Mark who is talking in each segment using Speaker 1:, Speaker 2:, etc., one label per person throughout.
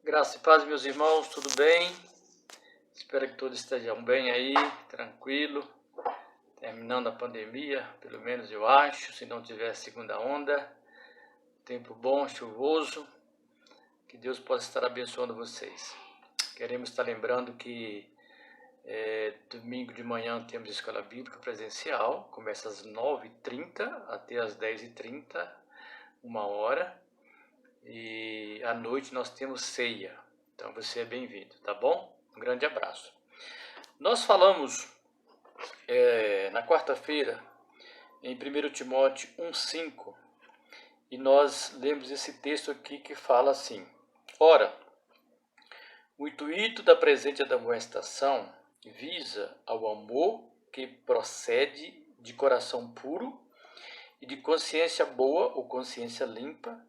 Speaker 1: Graça e paz, meus irmãos, tudo bem? Espero que todos estejam bem aí, tranquilo, terminando a pandemia, pelo menos eu acho, se não tiver segunda onda. Tempo bom, chuvoso, que Deus possa estar abençoando vocês. Queremos estar lembrando que domingo de manhã temos escola bíblica presencial, começa às 9h30 até às 10h30, 1 hora. E à noite nós temos ceia, então você é bem-vindo, tá bom? Um grande abraço. Nós falamos na quarta-feira em 1 Timóteo 1,5 e nós lemos esse texto aqui que fala assim: Ora, o intuito da presente admoestação visa ao amor que procede de coração puro e de consciência boa ou consciência limpa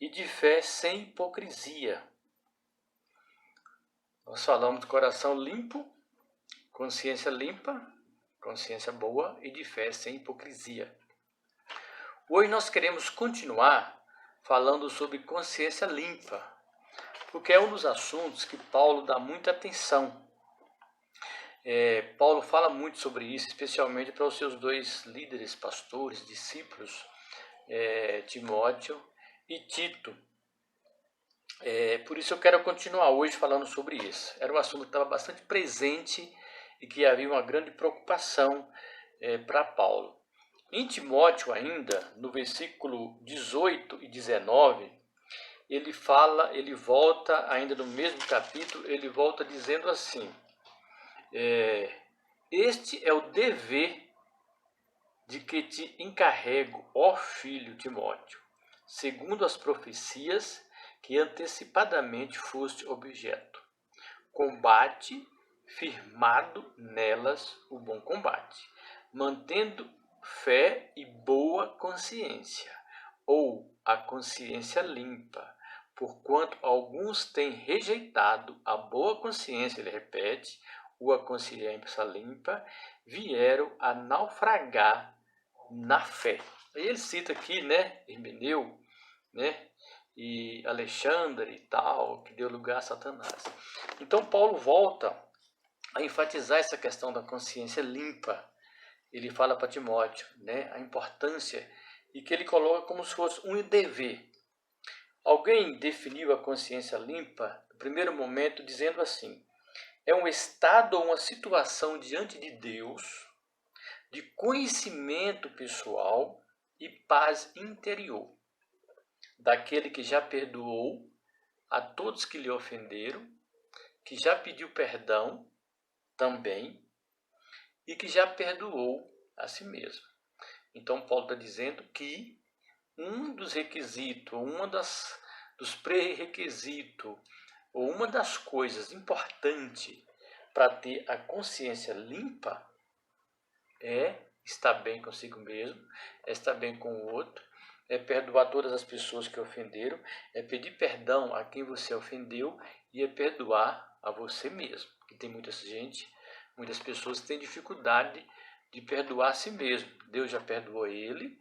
Speaker 1: e de fé sem hipocrisia. Nós falamos de coração limpo, consciência limpa, consciência boa e de fé sem hipocrisia. Hoje nós queremos continuar falando sobre consciência limpa, porque é um dos assuntos que Paulo dá muita atenção. Paulo fala muito sobre isso, especialmente para os seus dois líderes, pastores, discípulos, Timóteo e Tito. Por isso eu quero continuar hoje falando sobre isso. Era um assunto que estava bastante presente e que havia uma grande preocupação para Paulo. Em Timóteo ainda, no versículo 18 e 19, ele volta, ainda no mesmo capítulo, ele volta dizendo assim: este é o dever de que te encarrego, ó filho Timóteo, segundo as profecias que antecipadamente foste objeto. Combate, firmado nelas o bom combate, mantendo fé e boa consciência, ou a consciência limpa, porquanto alguns têm rejeitado a boa consciência, ele repete, ou a consciência limpa, vieram a naufragar na fé. Aí ele cita aqui, Himeneu, e Alexandre e tal, que deu lugar a Satanás. Então Paulo volta a enfatizar essa questão da consciência limpa. Ele fala para Timóteo, a importância, e que ele coloca como se fosse um dever. Alguém definiu a consciência limpa no primeiro momento dizendo assim: é um estado ou uma situação diante de Deus de conhecimento pessoal e paz interior, daquele que já perdoou a todos que lhe ofenderam, que já pediu perdão também e que já perdoou a si mesmo. Então Paulo está dizendo que um dos requisitos, dos pré-requisitos, ou uma das coisas importantes para ter a consciência limpa é estar bem consigo mesmo, é estar bem com o outro, é perdoar todas as pessoas que ofenderam, é pedir perdão a quem você ofendeu e é perdoar a você mesmo. Que tem muitas pessoas que têm dificuldade de perdoar a si mesmo. Deus já perdoou ele,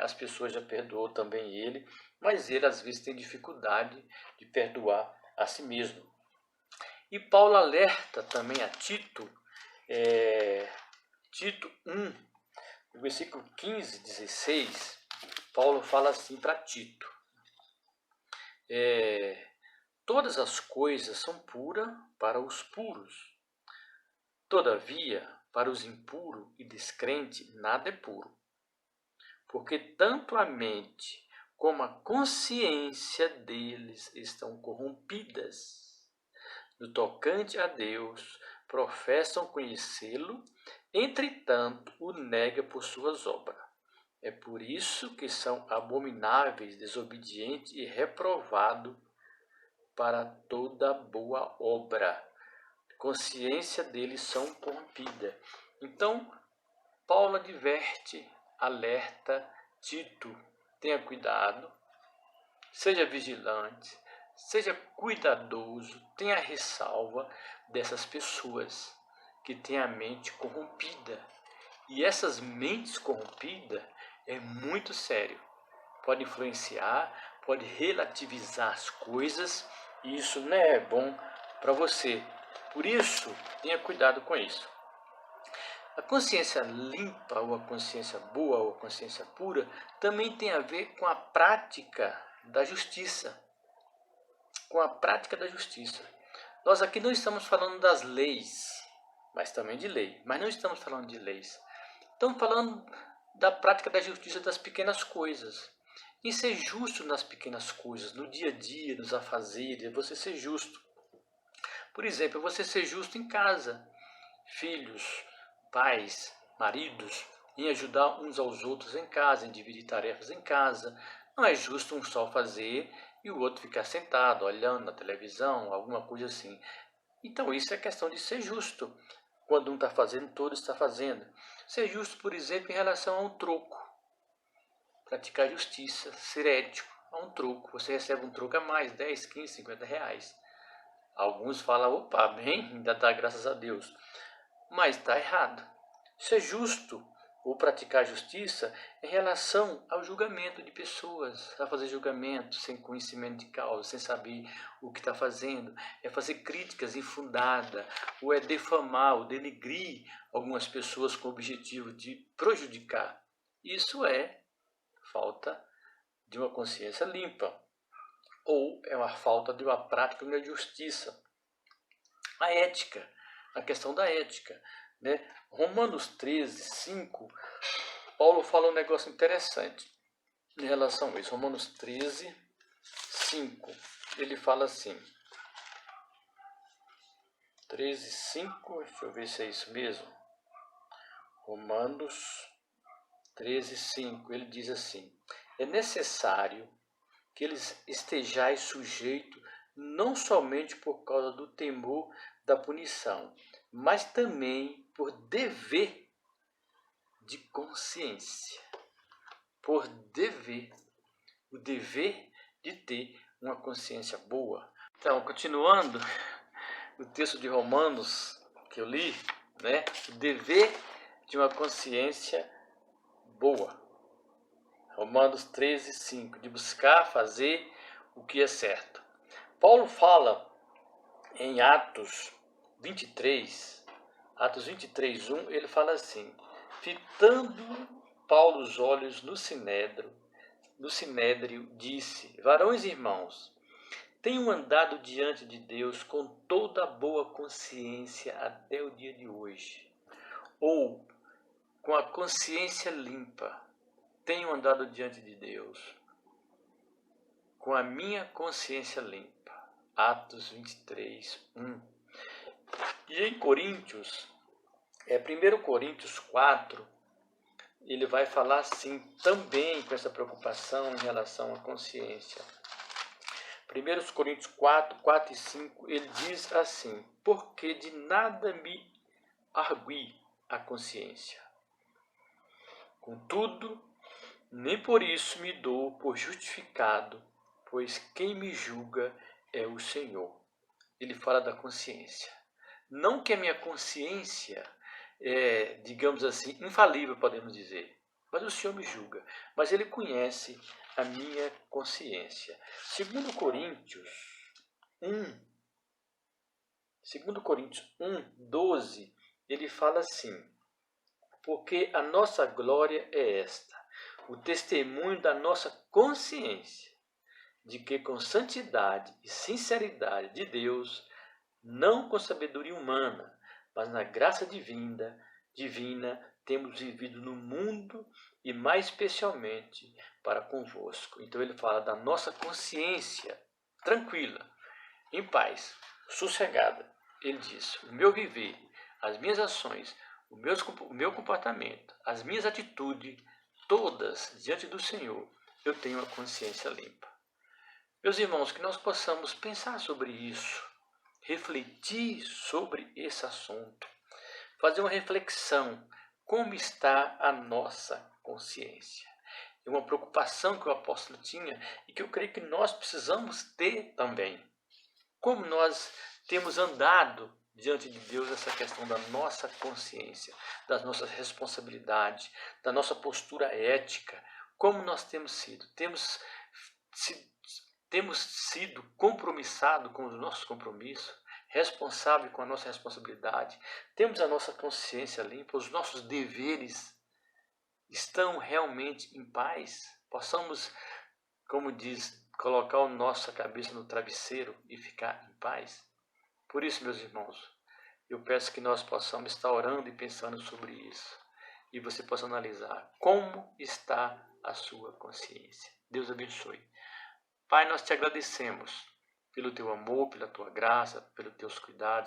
Speaker 1: as pessoas já perdoou também ele, mas ele às vezes tem dificuldade de perdoar a si mesmo. E Paulo alerta também a Tito, Tito 1, no versículo 15, 16, Paulo fala assim para Tito: todas as coisas são puras para os puros, todavia, para os impuros e descrentes, nada é puro. Porque tanto a mente como a consciência deles estão corrompidas. No tocante a Deus, professam conhecê-lo, entretanto o nega por suas obras. É por isso que são abomináveis, desobedientes e reprovados para toda boa obra. Consciência deles são corrompida. Então, Paulo adverte, alerta Tito: tenha cuidado, seja vigilante, seja cuidadoso, tenha ressalva dessas pessoas que têm a mente corrompida. E essas mentes corrompidas é muito sério. Pode influenciar, pode relativizar as coisas E isso não é bom para você. Por isso, tenha cuidado com isso. A consciência limpa, ou a consciência boa, ou a consciência pura, também tem a ver com a prática da justiça. Com a prática da justiça. Nós aqui não estamos falando das leis, mas também de lei. Mas não estamos falando de leis. Estamos falando da prática da justiça das pequenas coisas. E ser justo nas pequenas coisas, no dia a dia, nos afazeres, você ser justo. Por exemplo, você ser justo em casa. Filhos, pais, maridos, em ajudar uns aos outros em casa, em dividir tarefas em casa. Não é justo um só fazer e o outro ficar sentado, olhando na televisão, alguma coisa assim. Então isso é questão de ser justo. Quando um está fazendo, todo está fazendo. Ser justo, por exemplo, em relação a um troco. Praticar justiça, ser ético a um troco. Você recebe um troco a mais, 10, 15, 50 reais. Alguns falam, opa, bem, ainda dá graças a Deus. Mas está errado. Ser justo ou praticar justiça em relação ao julgamento de pessoas, a fazer julgamento sem conhecimento de causa, sem saber o que está fazendo, é fazer críticas infundadas, ou é defamar ou denegrir algumas pessoas com o objetivo de prejudicar. Isso é falta de uma consciência limpa, ou é uma falta de uma prática de justiça. A ética, a questão da ética, né? Romanos 13, 5, Paulo fala um negócio interessante em relação a isso. Romanos 13, 5, ele fala assim, 13, 5, deixa eu ver se é isso mesmo. Romanos 13, 5, ele diz assim, é necessário que eles estejais sujeitos não somente por causa do temor da punição, mas também por dever de consciência. Por dever, o dever de ter uma consciência boa. Então, continuando o texto de Romanos que eu li, né? O dever de uma consciência boa. Romanos 13, 5, de buscar fazer o que é certo. Paulo fala em Atos 23, 1, ele fala assim, fitando Paulo os olhos no sinédrio, disse, varões e irmãos, tenho andado diante de Deus com toda a boa consciência até o dia de hoje, ou com a consciência limpa, tenho andado diante de Deus com a minha consciência limpa. Atos 23, 1. E em Coríntios, 1 Coríntios 4, ele vai falar assim, também com essa preocupação em relação à consciência. 1 Coríntios 4, 4 e 5, ele diz assim, porque de nada me argui a consciência. Contudo, nem por isso me dou por justificado, pois quem me julga é o Senhor. Ele fala da consciência. Não que a minha consciência é, digamos assim, infalível, podemos dizer. Mas o Senhor me julga. Mas Ele conhece a minha consciência. 2 Coríntios 1, 12, ele fala assim, porque a nossa glória é esta, o testemunho da nossa consciência, de que com santidade e sinceridade de Deus, não com sabedoria humana, mas na graça divina, temos vivido no mundo e mais especialmente para convosco. Então ele fala da nossa consciência tranquila, em paz, sossegada. Ele diz, o meu viver, as minhas ações, o meu comportamento, as minhas atitudes, todas diante do Senhor, eu tenho a consciência limpa. Meus irmãos, que nós possamos pensar sobre isso, refletir sobre esse assunto, fazer uma reflexão, como está a nossa consciência. É uma preocupação que o apóstolo tinha e que eu creio que nós precisamos ter também. Como nós temos andado diante de Deus essa questão da nossa consciência, das nossas responsabilidades, da nossa postura ética, como nós temos sido. Temos Temos sido compromissados com os nossos compromissos, responsáveis com a nossa responsabilidade? Temos a nossa consciência limpa? Os nossos deveres estão realmente em paz? Possamos, como diz, colocar a nossa cabeça no travesseiro e ficar em paz? Por isso, meus irmãos, eu peço que nós possamos estar orando e pensando sobre isso. E você possa analisar como está a sua consciência. Deus abençoe. Pai, nós te agradecemos pelo teu amor, pela tua graça, pelos teus cuidados.